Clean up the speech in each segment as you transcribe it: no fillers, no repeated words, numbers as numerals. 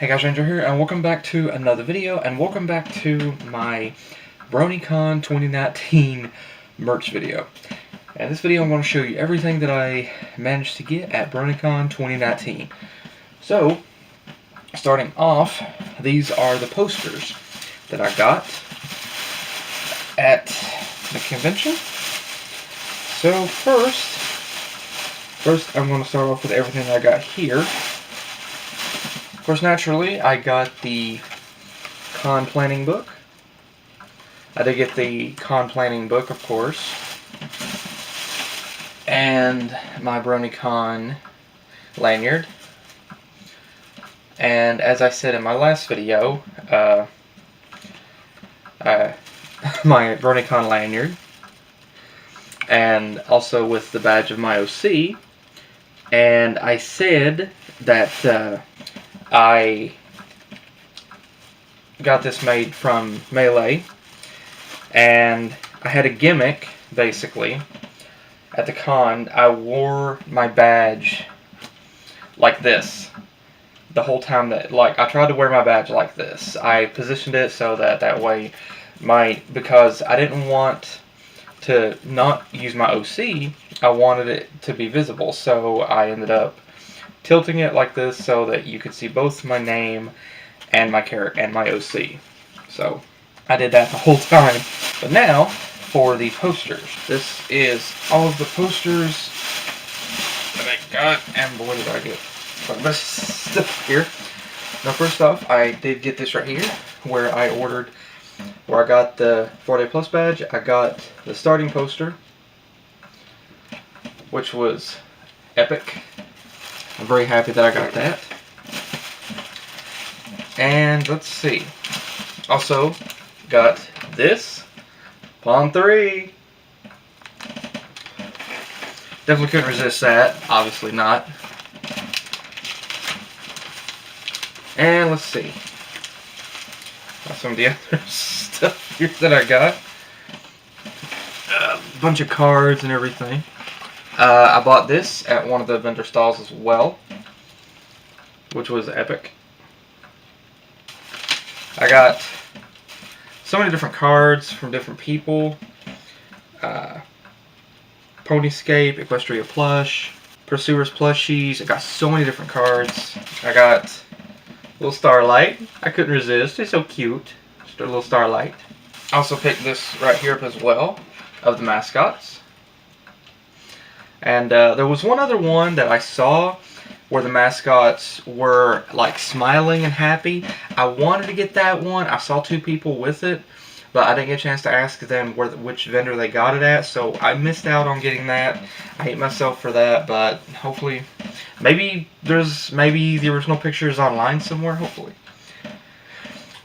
Hey guys, Ranger here, and welcome back to another video, and welcome back to my BronyCon 2019 merch video. And this video I'm going to show you everything that I managed to get at BronyCon 2019. So, starting off, these are the posters that I got at the convention. So first I'm going to start off with everything that I got here. Of course, naturally, I got the con planning book. I did get the con planning book, of course. And my BronyCon lanyard. And as I said in my last video, my BronyCon lanyard. And also with the badge of my OC. And I said that I got this made from Melee, and I had a gimmick, basically. At the con, I wore my badge like this the whole time I tried to wear my badge like this. I positioned it so that way because I didn't want to not use my OC, I wanted it to be visible, so I ended up tilting it like this so that you could see both my name and my character and my OC. So I did that the whole time. But now for the posters. This is all of the posters that I got, and boy did I get some of this stuff here. Now first off, I did get this right here where I got the 4-Day Plus badge. I got the starting poster, which was epic. I'm very happy that I got that. And let's see. Also got this Pawn 3. Definitely couldn't resist that. Obviously not. And let's see. Got some of the other stuff here that I got. A bunch of cards and everything. I bought this at one of the vendor stalls as well, which was epic. I got so many different cards from different people. Ponyscape, Equestria Plush, Pursuers Plushies. I got so many different cards. I got little Starlight. I couldn't resist. It's so cute. Just a little Starlight. I also picked this right here up as well, of the mascots. And there was one other one that I saw where the mascots were like smiling and happy. I wanted to get that one. I saw two people with it, but I didn't get a chance to ask them which vendor they got it at, so I missed out on getting that. I hate myself for that, but hopefully, maybe the original picture is online somewhere, hopefully.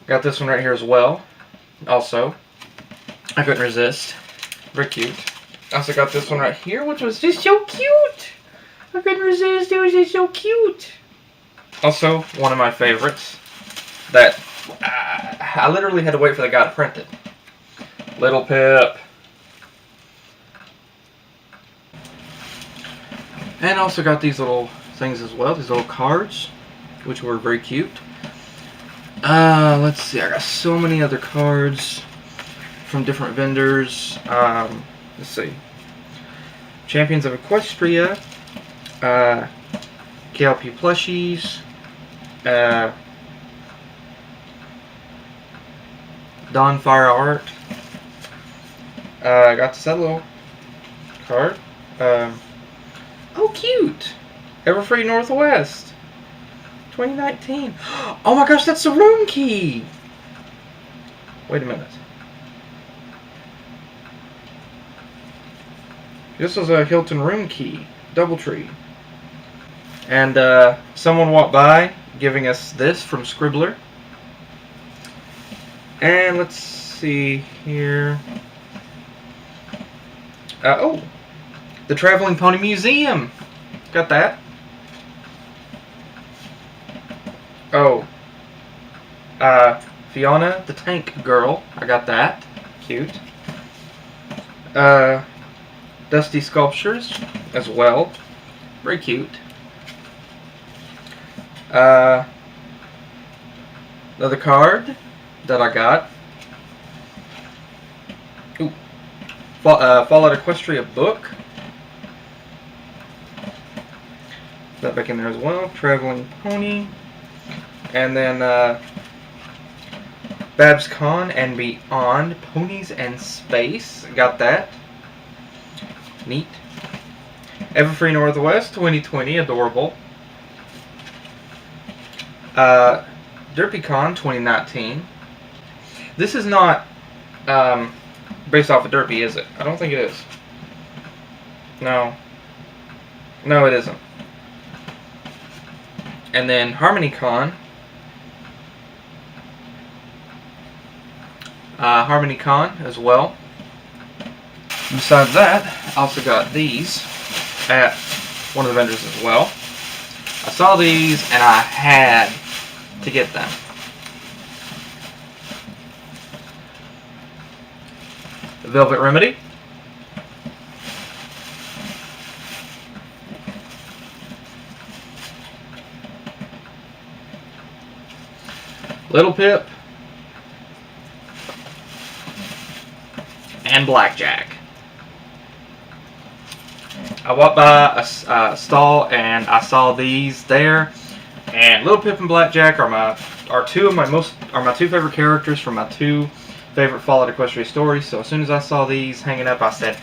Got this one right here as well. Also, I couldn't resist. Very cute. I also got this one right here, which was just so cute. I couldn't resist. It was just so cute. Also, one of my favorites that I literally had to wait for the guy to print it. Little Pip. And also got these little things as well. These little cards, which were very cute. Let's see. I got so many other cards from different vendors. Let's see. Champions of Equestria, KLP Plushies, Dawn Fire Art. I got this other little card. Oh, cute! Everfree Northwest 2019. Oh my gosh, that's the room key! Wait a minute. This was a Hilton room key, Doubletree. And someone walked by giving us this from Scribbler. And let's see here. Oh, the Traveling Pony Museum. Got that. Oh, Fiona the Tank Girl. I got that. Cute. Dusty Sculptures as well. Very cute. Another card that I got. Ooh. Fallout Equestria book. That back in there as well. Traveling Pony. And then Babs Con and Beyond. Ponies and Space. Got that. Neat. Everfree Northwest 2020. Adorable. DerpyCon 2019. This is not based off of Derpy, is it? I don't think it is. No. No, it isn't. And then HarmonyCon. HarmonyCon as well. Besides that, I also got these at one of the vendors as well. I saw these and I had to get them. The Velvet Remedy. Little Pip. And Blackjack. I walked by a stall and I saw these there, and Little Pip and Blackjack are two favorite characters from my two favorite Fallout Equestria stories. So as soon as I saw these hanging up, I said,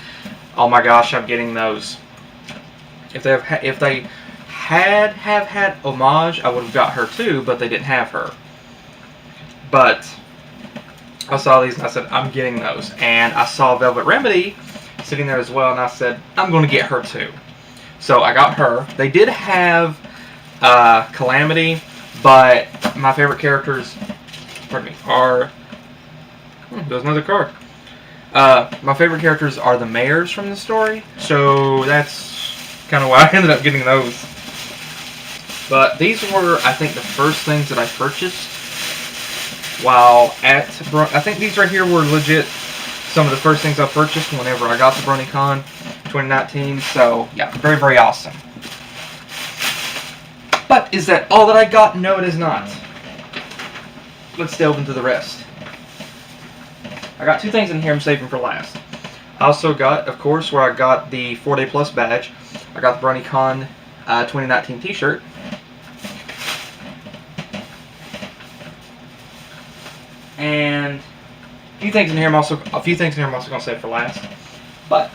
"Oh my gosh, I'm getting those." If they have had Homage, I would have got her too, but they didn't have her. But I saw these and I said, I'm getting those. And I saw Velvet Remedy sitting there as well, and I said, I'm going to get her too. So I got her. They did have Calamity, but my favorite characters, pardon me, are... there's another card. My favorite characters are the mayors from the story, so that's kind of why I ended up getting those. But these were, I think, the first things that I purchased while at... I think these right here were legit some of the first things I purchased whenever I got to BronyCon 2019. So, yeah, very, very awesome. But is that all that I got? No, it is not. Let's delve into the rest. I got two things in here I'm saving for last. I also got, of course, where I got the 4-Day Plus badge. I got the BronyCon 2019 t-shirt. And a few things in here I'm also going to save for last. But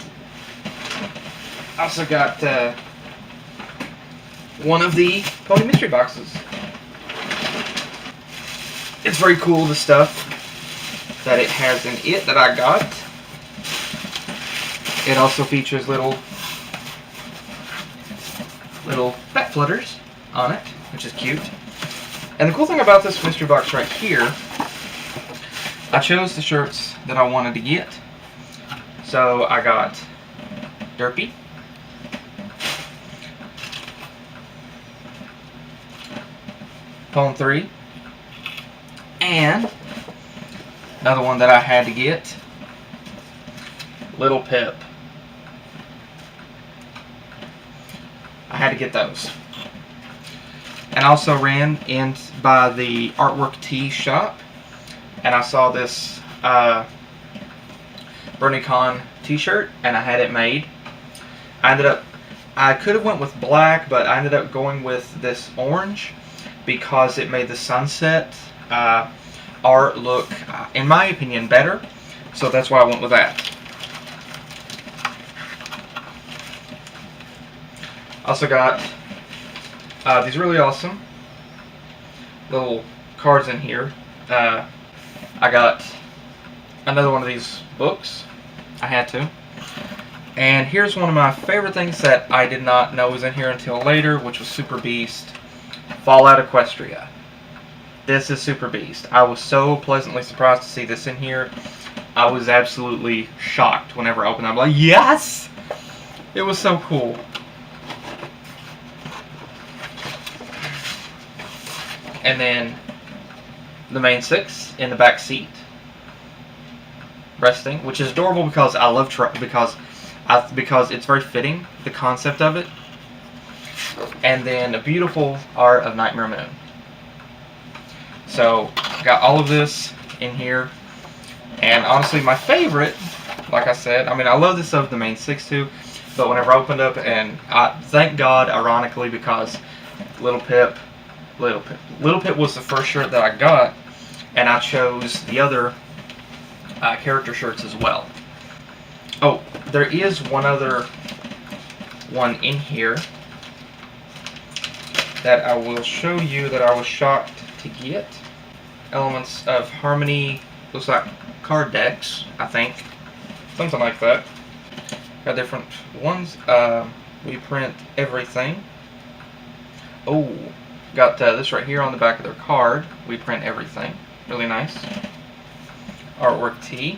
I also got one of the Pony Mystery Boxes. It's very cool, the stuff that it has in it that I got. It also features little pet flutters on it, which is cute. And the cool thing about this mystery box right here, I chose the shirts that I wanted to get. So I got Derpy, Pwn 3, and another one that I had to get, Little Pip. I had to get those. And I also ran in by the Artwork Tee shop, and I saw this BronyCon t-shirt, and I had it made. I could have went with black, but I ended up going with this orange because it made the sunset art look, in my opinion, better. So that's why I went with that. Also got these really awesome little cards in here. I got another one of these books. I had to. And here's one of my favorite things that I did not know was in here until later, which was Super Beast Fallout Equestria. This is Super Beast. I was so pleasantly surprised to see this in here. I was absolutely shocked whenever I opened it. I'm like, yes! It was so cool. And then the main six in the back seat, resting, which is adorable because I love because it's very fitting, the concept of it. And then a beautiful art of Nightmare Moon. So got all of this in here. And honestly, my favorite, like I said, I mean, I love this of the main 6-2, but whenever I opened up, and thank God, ironically, because Little Pip was the first shirt that I got, and I chose the other character shirts as well. Oh, there is one other one in here that I will show you that I was shocked to get. Elements of Harmony, looks like card decks, I think. Something like that. Got different ones. We print everything. Oh, got this right here on the back of their card. We print everything. Really nice. Artwork tee.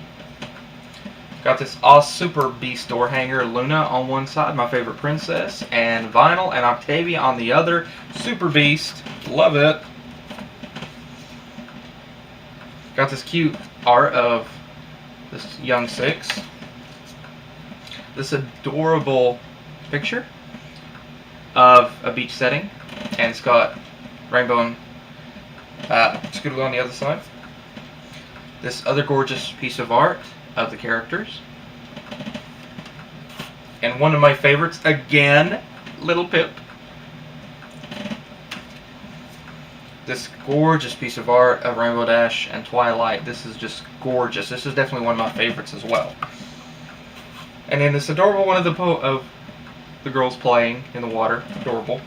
Got this Super Beast door hanger, Luna on one side, my favorite princess, and Vinyl and Octavia on the other. Super Beast, love it. Got this cute art of this young 6. This adorable picture of a beach setting, and it's got rainbow and scoodle on the other side. This other gorgeous piece of art of the characters. And one of my favorites, again, Little Pip. This gorgeous piece of art of Rainbow Dash and Twilight. This is just gorgeous. This is definitely one of my favorites as well. And then this adorable one of the girls playing in the water. Adorable.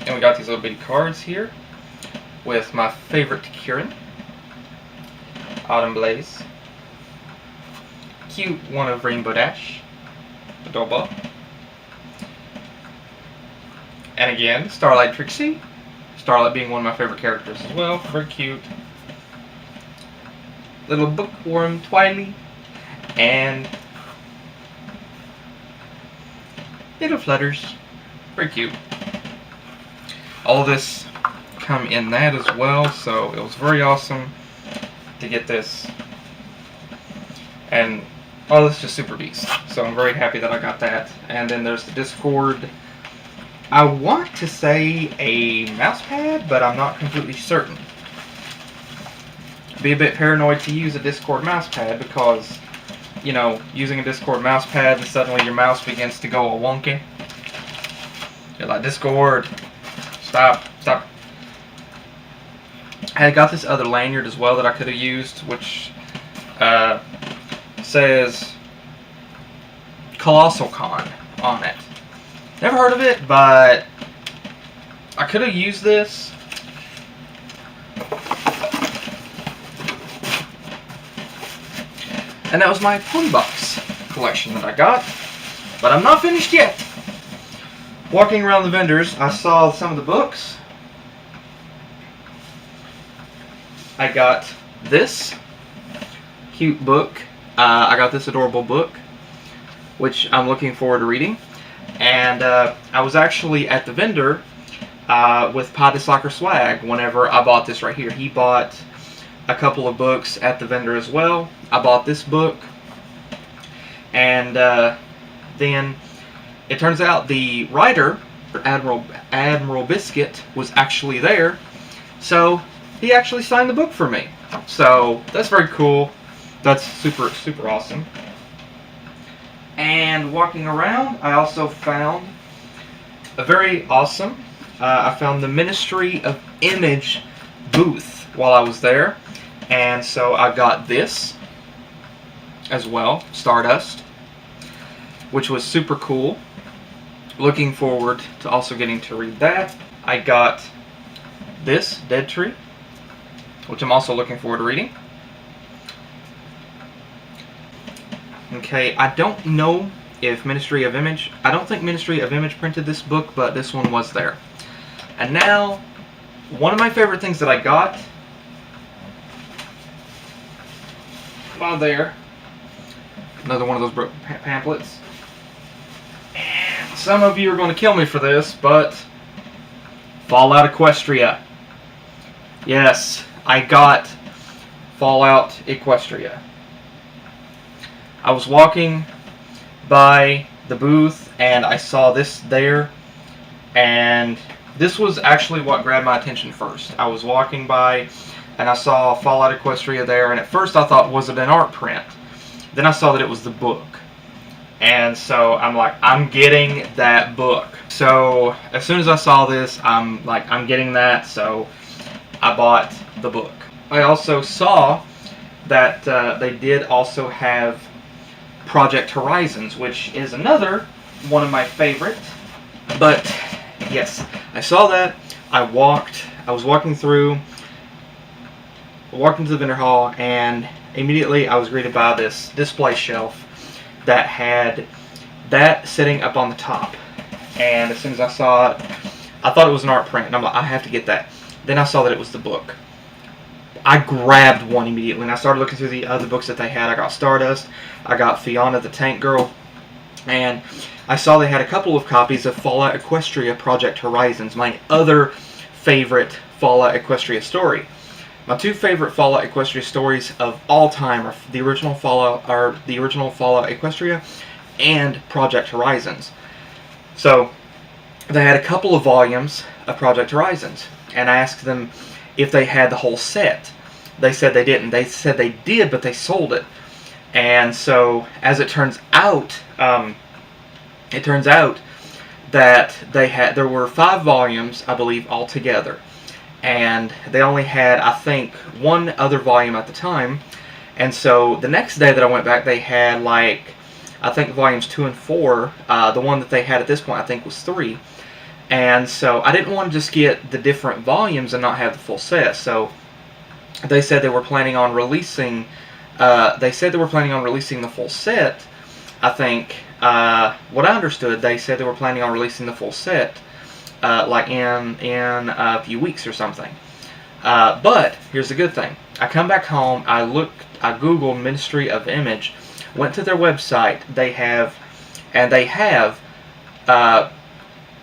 And we got these little bitty cards here with my favorite Kieran, Autumn Blaze, cute one of Rainbow Dash, adorable, and again Starlight Trixie, Starlight being one of my favorite characters as well, very cute, little bookworm Twily, and little Flutters, very cute. All of this come in that as well, so it was very awesome to get this. And all this is just Super Beast, so I'm very happy that I got that. And then there's the Discord. I want to say a mouse pad, but I'm not completely certain. Be a bit paranoid to use a Discord mouse pad because, you know, using a Discord mouse pad and suddenly your mouse begins to go all wonky. You're like, Discord, stop. I got this other lanyard as well that I could have used, which says BronyCon on it. Never heard of it, but I could have used this. And that was my pony box collection that I got, but I'm not finished yet. Walking around the vendors, I saw some of the books. I got this cute book. I got this adorable book, which I'm looking forward to reading. And I was actually at the vendor with Potty Soccer Swag whenever I bought this right here. He bought a couple of books at the vendor as well. I bought this book. And then it turns out the writer, Admiral Biscuit, was actually there. So he actually signed the book for me. So that's very cool. That's super, super awesome. And walking around, I also found a very awesome, I found the Ministry of Image booth while I was there. And so I got this as well, Stardust, which was super cool. Looking forward to also getting to read that. I got this, Dead Tree, which I'm also looking forward to reading. Okay, I don't know if Ministry of Image, I don't think Ministry of Image printed this book, but this one was there. And now, one of my favorite things that I got while there, another one of those pamphlets. And some of you are going to kill me for this, but Fallout Equestria. Yes, I got Fallout Equestria. I was walking by the booth and I saw this there, and this was actually what grabbed my attention first. I was walking by and I saw Fallout Equestria there, and at first I thought, was it an art print? Then I saw that it was the book. And so I'm like, I'm getting that book. So as soon as I saw this, I'm like, I'm getting that, so I bought the book. I also saw that they did also have Project Horizons, which is another one of my favorite. But yes, I saw that. I was walking through, walked into the vendor hall, and immediately I was greeted by this display shelf that had that sitting up on the top. And as soon as I saw it, I thought it was an art print, and I'm like, I have to get that. Then I saw that it was the book. I grabbed one immediately, and I started looking through the other books that they had. I got Stardust, I got Fiona the Tank Girl, and I saw they had a couple of copies of Fallout Equestria Project Horizons, my other favorite Fallout Equestria story. My two favorite Fallout Equestria stories of all time are the original Fallout Equestria and Project Horizons. So they had a couple of volumes of Project Horizons, and I asked them if they had the whole set. They said they didn't. They said they did, but they sold it. And so, as it turns out that there were 5 volumes, I believe, altogether. And they only had, I think, one other volume at the time. And so the next day that I went back, they had, like, I think volumes 2 and 4. The one that they had at this point, I think, was 3. And so I didn't want to just get the different volumes and not have the full set. So they said they were planning on releasing. The full set. I think what I understood, they said they were planning on releasing the full set, like in a few weeks or something. But here's the good thing. I come back home. I Googled Ministry of Image, went to their website. They have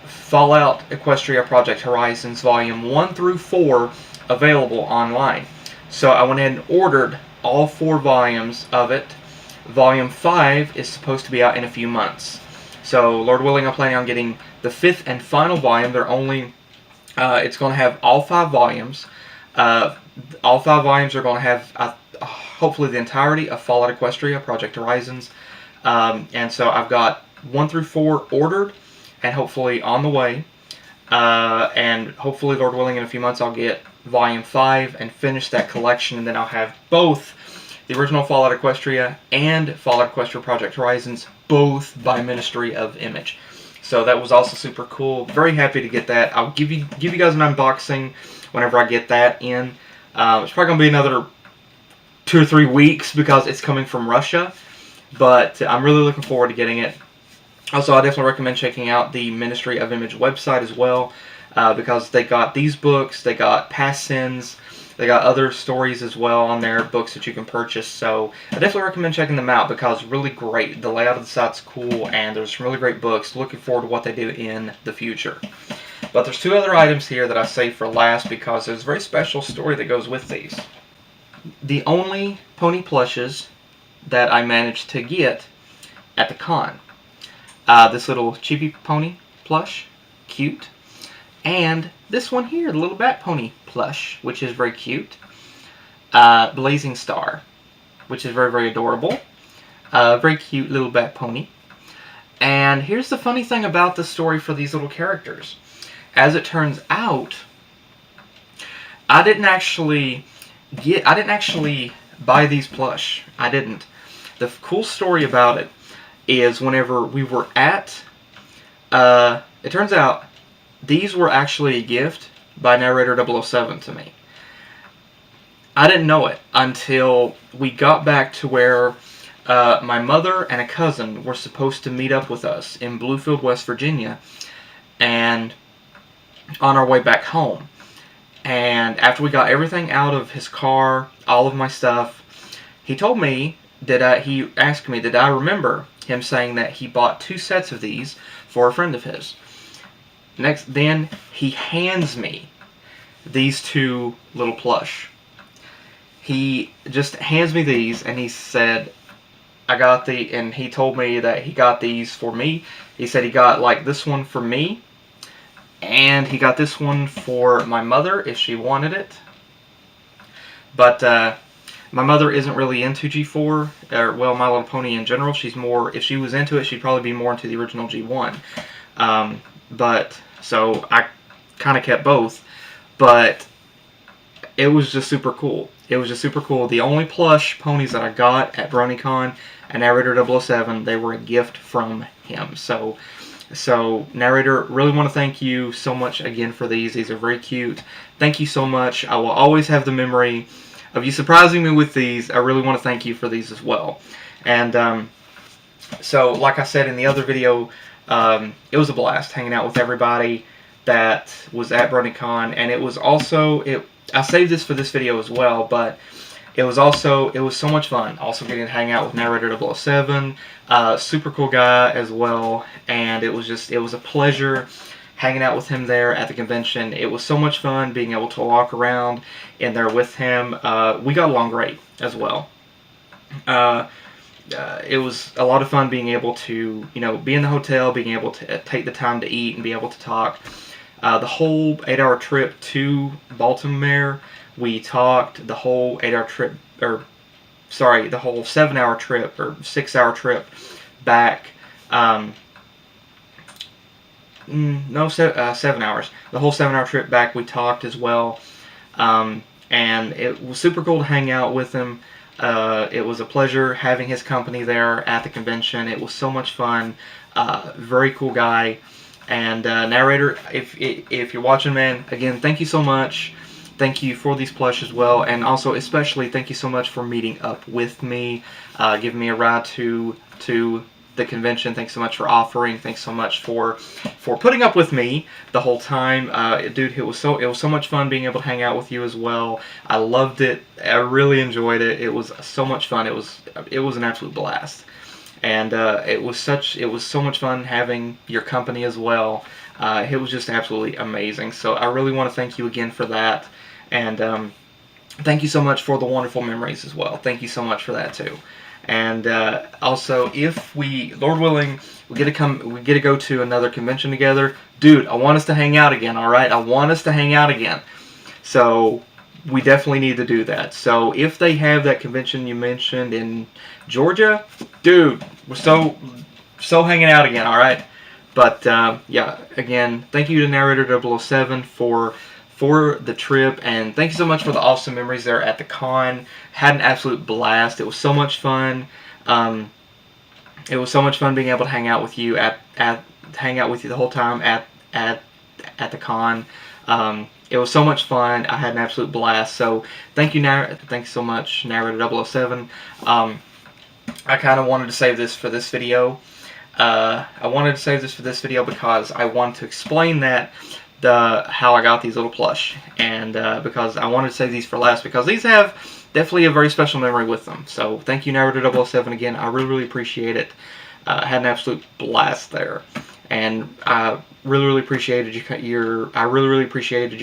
Fallout Equestria Project Horizons Volume 1 through 4 available online. So I went ahead and ordered all 4 volumes of it. Volume 5 is supposed to be out in a few months. So, Lord willing, I'm planning on getting the 5th and final volume. It's going to have all 5 volumes. All 5 volumes are going to have, hopefully, the entirety of Fallout Equestria Project Horizons. And so I've got 1 through 4 ordered, and hopefully on the way. And hopefully, Lord willing, in a few months I'll get Volume 5 and finish that collection, and then I'll have both the original Fallout Equestria and Fallout Equestria Project Horizons, both by Ministry of Image. So that was also super cool. Very happy to get that. I'll give you guys an unboxing whenever I get that in. It's probably going to be another 2 or 3 weeks because it's coming from Russia, but I'm really looking forward to getting it. Also, I definitely recommend checking out the Ministry of Image website as well, because they got these books, they got Past Sins, they got other stories as well on their books that you can purchase. So I definitely recommend checking them out because really great. The layout of the site's cool, and there's some really great books. Looking forward to what they do in the future. But there's 2 other items here that I saved for last because there's a very special story that goes with these. The only pony plushes that I managed to get at the con. This little chibi pony plush, cute. And this one here, the little bat pony plush, which is very cute. Blazing Star, which is very, very adorable. Very cute little bat pony. And here's the funny thing about the story for these little characters. As it turns out, I didn't actually buy these plush. I didn't. The cool story about it is whenever we were at, it turns out these were actually a gift by Narrator 007 to me. I didn't know it until we got back to where my mother and a cousin were supposed to meet up with us in Bluefield, West Virginia, and on our way back home. And after we got everything out of his car, all of my stuff, he told me, he asked me, did I remember him saying that he bought 2 sets of these for a friend of his. Then he hands me these 2 little plush. He just hands me these, and he said, and he told me that he got these for me. He said he got, like, this one for me, And he got this one for my mother if she wanted it. But my mother isn't really into G4, or well, My Little Pony in general. She's more, if she was into it, she'd probably be more into the original G1. But so I kind of kept both. But it was just super cool. It was just super cool. The only plush ponies that I got at BronyCon and Narrator 007, they were a gift from him. So Narrator, really want to thank you so much again for these. These are very cute. Thank you so much. I will always have the memory of you surprising me with these. I really want to thank you for these as well. And so, like I said in the other video, it was a blast hanging out with everybody that was at BronyCon, and it was also, I saved this for this video as well, but it was so much fun. Also getting to hang out with Narrator 007, super cool guy as well, and it was a pleasure hanging out with him there at the convention. It was so much fun being able to walk around in there with him. We got along great as well. It was a lot of fun being able to, be in the hotel, being able to take the time to eat and be able to talk. The whole 8-hour trip to Baltimore, we talked. The whole 8-hour trip, the whole 7-hour trip or 6-hour trip back. 7 hours. The whole 7-hour trip back, we talked as well. And it was super cool to hang out with him. It was a pleasure having his company there at the convention. It was so much fun. Very cool guy. And Narrator, if you're watching, man, again, thank you so much. Thank you for these plush as well, and also especially thank you so much for meeting up with me, giving me a ride to the convention. Thanks so much for offering. Thanks so much for putting up with me the whole time, dude. It was so much fun being able to hang out with you as well. I loved it. I really enjoyed it. It was so much fun. It was an absolute blast. And it was so much fun having your company as well. It was just absolutely amazing. So I really want to thank you again for that. And thank you so much for the wonderful memories as well. Thank you so much for that too. And also, if we, Lord willing, we get to go to another convention together, dude, I want us to hang out again. All right, I want us to hang out again. So we definitely need to do that. So if they have that convention you mentioned in Georgia, dude, we're so hanging out again, all right? But yeah, again, thank you to Narrator 007 for the trip, and thank you so much for the awesome memories there at the con. Had an absolute blast. It was so much fun. It was so much fun being able to hang out with you the whole time at the con. It was so much fun. I had an absolute blast. So thank you so much, Narrator 007. I kind of wanted to save this for this video. Because I wanted to explain how I got these little plush, and because I wanted to save these for last, because these have definitely a very special memory with them. So thank you, Narrator 007, again. I really appreciate it. I had an absolute blast there, and I really appreciated your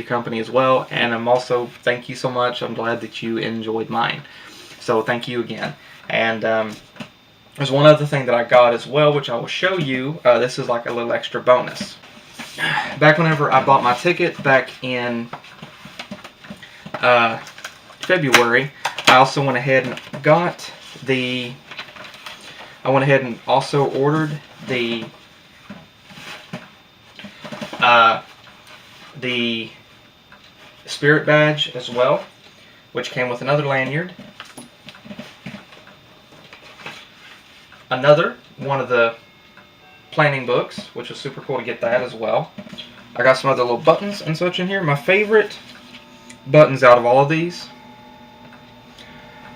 company as well. And I'm also, thank you so much. I'm glad that you enjoyed mine. So thank you again. And there's one other thing that I got as well, which I will show you. This is like a little extra bonus. Back whenever I bought my ticket back in February, I also went ahead and also ordered the Spirit badge as well, which came with another lanyard. Another one of the planning books, which was super cool to get that as well. I got some other little buttons and such in here. My favorite buttons out of all of these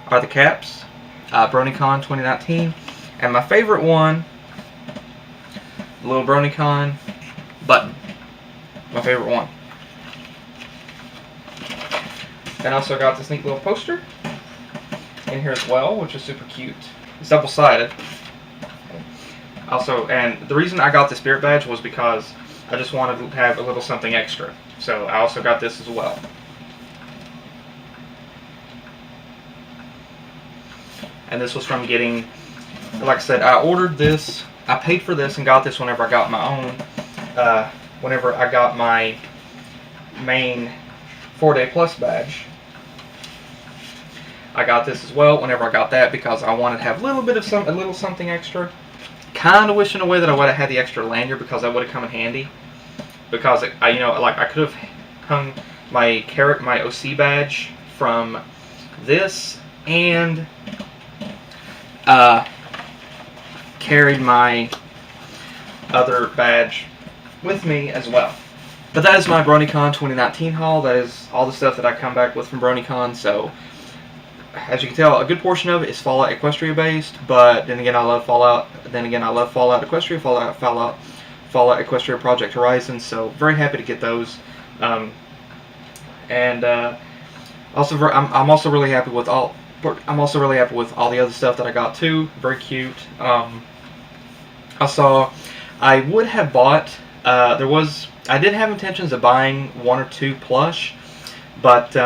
are the caps, BronyCon 2019, and my favorite one, the little BronyCon button. My favorite one. And also got this neat little poster in here as well, which is super cute. It's double-sided. Also, and the reason I got the Spirit badge was because I just wanted to have a little something extra. So I also got this as well. And this was from getting, like I said, I ordered this, I paid for this and got this whenever I got my own whenever I got my main 4-Day Plus badge. I got this as well whenever I got that because I wanted to have a little something extra. Kind of wish in a way that I would have had the extra lanyard because that would have come in handy. Because I could have hung my OC badge from this and carried my other badge with me as well. But that is my BronyCon 2019 haul. That is all the stuff that I come back with from BronyCon. So, as you can tell, a good portion of it is Fallout Equestria based. But then again, I love Fallout. Then again, I love Fallout Equestria, Fallout Equestria Project Horizon. So, very happy to get those. I'm also really happy with all. I'm also really happy with all the other stuff that I got too. Very cute. I would have bought. I did have intentions of buying 1 or 2 plush, but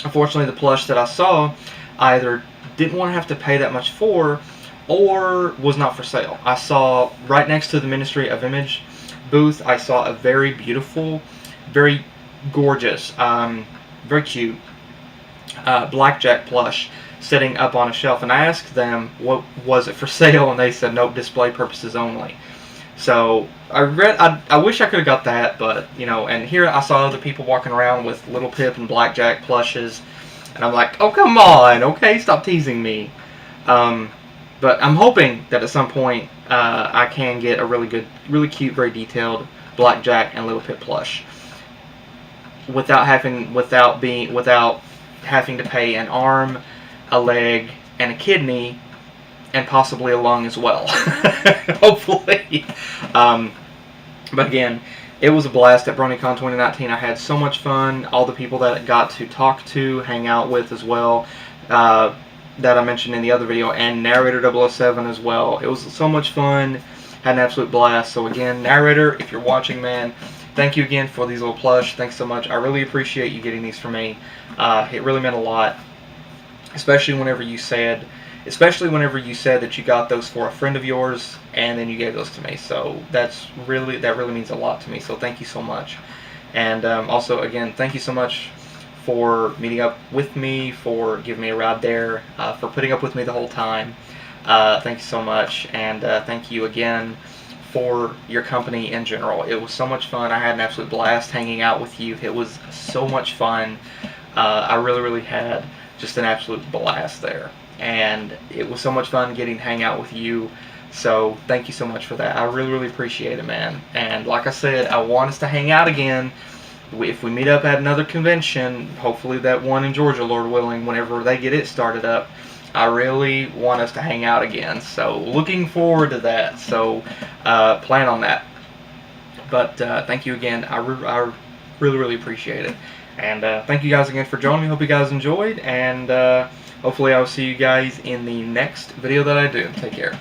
unfortunately the plush that I saw I either didn't want to have to pay that much for or was not for sale. I saw right next to the Ministry of Image booth, I saw a very beautiful, very gorgeous, very cute blackjack plush sitting up on a shelf, and I asked them what was it for sale, and they said nope, display purposes only. So I wish I could have got that, but and here I saw other people walking around with Little Pip and Blackjack plushes, and I'm like, oh come on, okay, stop teasing me. But I'm hoping that at some point I can get a really good, really cute, very detailed Blackjack and Little Pip plush without having to pay an arm, a leg, and a kidney, and possibly a lung as well. Hopefully. But again, it was a blast at BronyCon 2019. I had so much fun. All the people that I got to talk to, hang out with as well, that I mentioned in the other video, and Narrator 007 as well. It was so much fun. Had an absolute blast. So again, Narrator, if you're watching, man, thank you again for these little plush. Thanks so much. I really appreciate you getting these for me. It really meant a lot, especially whenever you said that you got those for a friend of yours and then you gave those to me. So that really means a lot to me. So thank you so much. And also, again, thank you so much for meeting up with me, for giving me a ride there, for putting up with me the whole time. Thank you so much, and thank you again for your company in general. It was so much fun. I had an absolute blast hanging out with you. It was so much fun. I really had just an absolute blast there. And it was so much fun getting to hang out with you. So thank you so much for that. I really appreciate it, man. And like I said, I want us to hang out again. If we meet up at another convention, hopefully that one in Georgia, Lord willing, whenever they get it started up, I really want us to hang out again. So looking forward to that. So plan on that. But thank you again. I really appreciate it. And thank you guys again for joining me. Hope you guys enjoyed. And hopefully I'll see you guys in the next video that I do. Take care.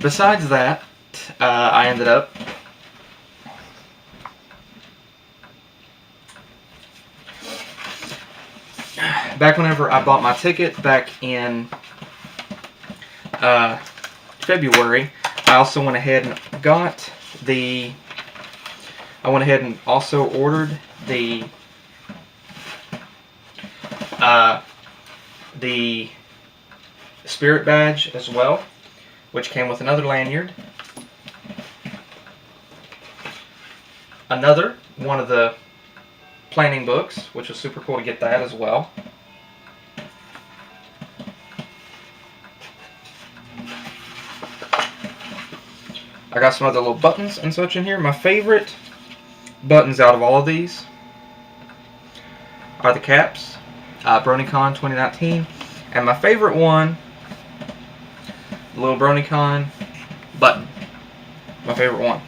besides that, I ended up back whenever I bought my ticket back in February. I also went ahead and got the. I went ahead and also ordered the Spirit badge as well, which came with another lanyard. Another one of the planning books, which was super cool to get that as well. I got some other little buttons and such in here. My favorite buttons out of all of these are the caps, BronyCon 2019, and my favorite one, the little BronyCon button. My favorite one.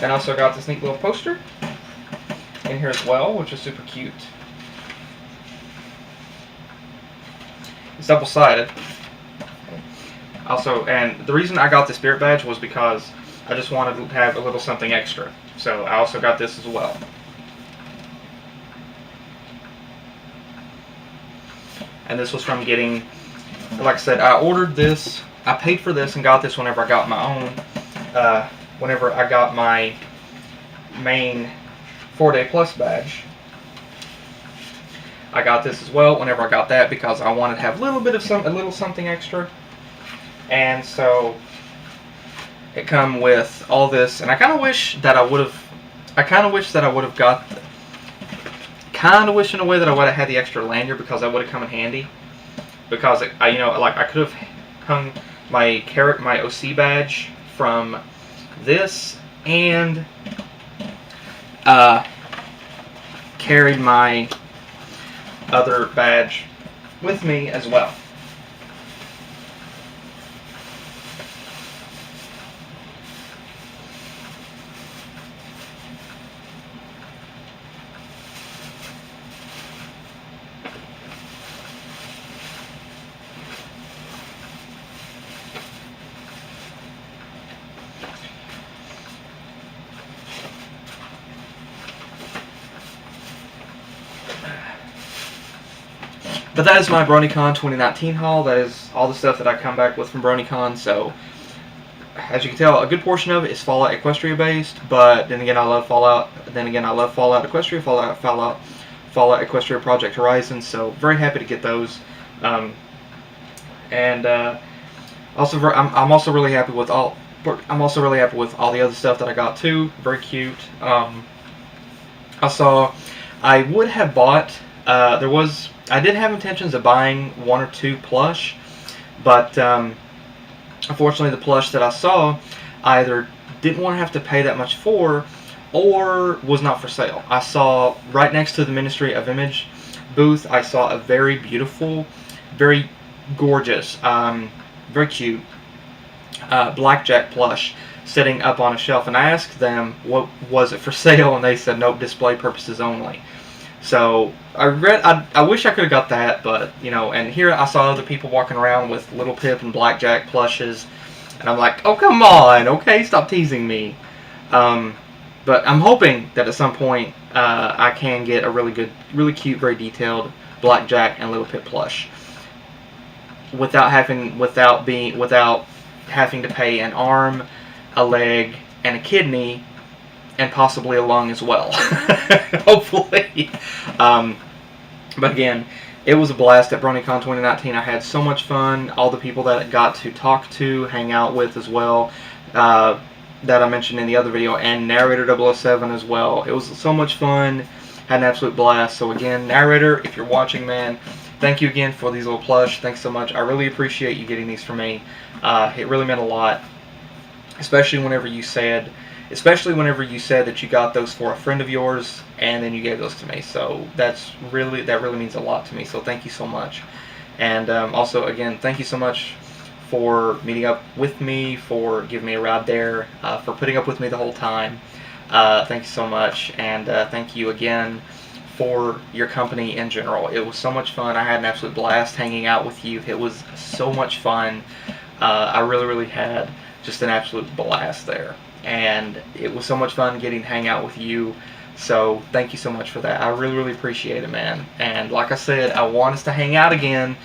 And also got this neat little poster in here as well, which is super cute. It's double-sided. Also, and the reason I got the Spirit badge was because I just wanted to have a little something extra. So I also got this as well. And this was from getting, like I said, I ordered this, I paid for this and got this whenever I got my own, whenever I got my main 4-Day Plus badge. I got this as well whenever I got that because I wanted to have a little bit of a little something extra. And so it come with all this, and I kind of wish that I would have got, kind of wish in a way that I would have had the extra lanyard because that would have come in handy. Because I could have hung my OC badge from this and carried my other badge with me as well. But that is my BronyCon 2019 haul. That is all the stuff that I come back with from BronyCon. So, as you can tell, a good portion of it is Fallout Equestria based. But then again, I love Fallout. Then again, I love Fallout Equestria, Fallout Equestria Project Horizon. So, very happy to get those. I'm also really happy with all. I'm also really happy with all the other stuff that I got too. Very cute. I would have bought. I did have intentions of buying 1 or 2 plush, but unfortunately the plush that I saw, I either didn't want to have to pay that much for, or was not for sale. I saw right next to the Ministry of Image booth, I saw a very beautiful, very gorgeous, very cute blackjack plush sitting up on a shelf, and I asked them, what was it for sale, and they said, nope, display purposes only. So I wish I could have got that, but and here I saw other people walking around with Little Pip and Blackjack plushes, and I'm like, oh come on, okay, stop teasing me. But I'm hoping that at some point I can get a really good, really cute, very detailed Blackjack and Little Pip plush without having to pay an arm, a leg, and a kidney. And possibly a lung as well, hopefully. But again, it was a blast at BronyCon 2019. I had so much fun. All the people that I got to talk to, hang out with as well, that I mentioned in the other video, and Narrator 007 as well. It was so much fun. Had an absolute blast. So again, Narrator, if you're watching, man, thank you again for these little plush. Thanks so much. I really appreciate you getting these for me. It really meant a lot, especially whenever you said that you got those for a friend of yours and then you gave those to me. So that really means a lot to me. So thank you so much. And also, again, thank you so much for meeting up with me, for giving me a ride there, for putting up with me the whole time. Thank you so much. And thank you again for your company in general. It was so much fun. I had an absolute blast hanging out with you. It was so much fun. I really had just an absolute blast there. And it was so much fun getting to hang out with you. So thank you so much for that. I really appreciate it, man. And like I said, I want us to hang out again.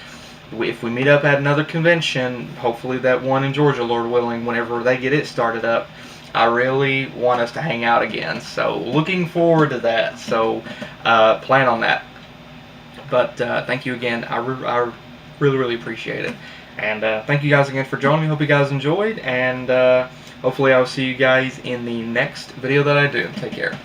If we meet up at another convention, hopefully that one in Georgia, Lord willing, whenever they get it started up, I really want us to hang out again. So looking forward to that. So plan on that. But thank you again. I really appreciate it. And thank you guys again for joining me. Hope you guys enjoyed. And hopefully I'll see you guys in the next video that I do. Take care.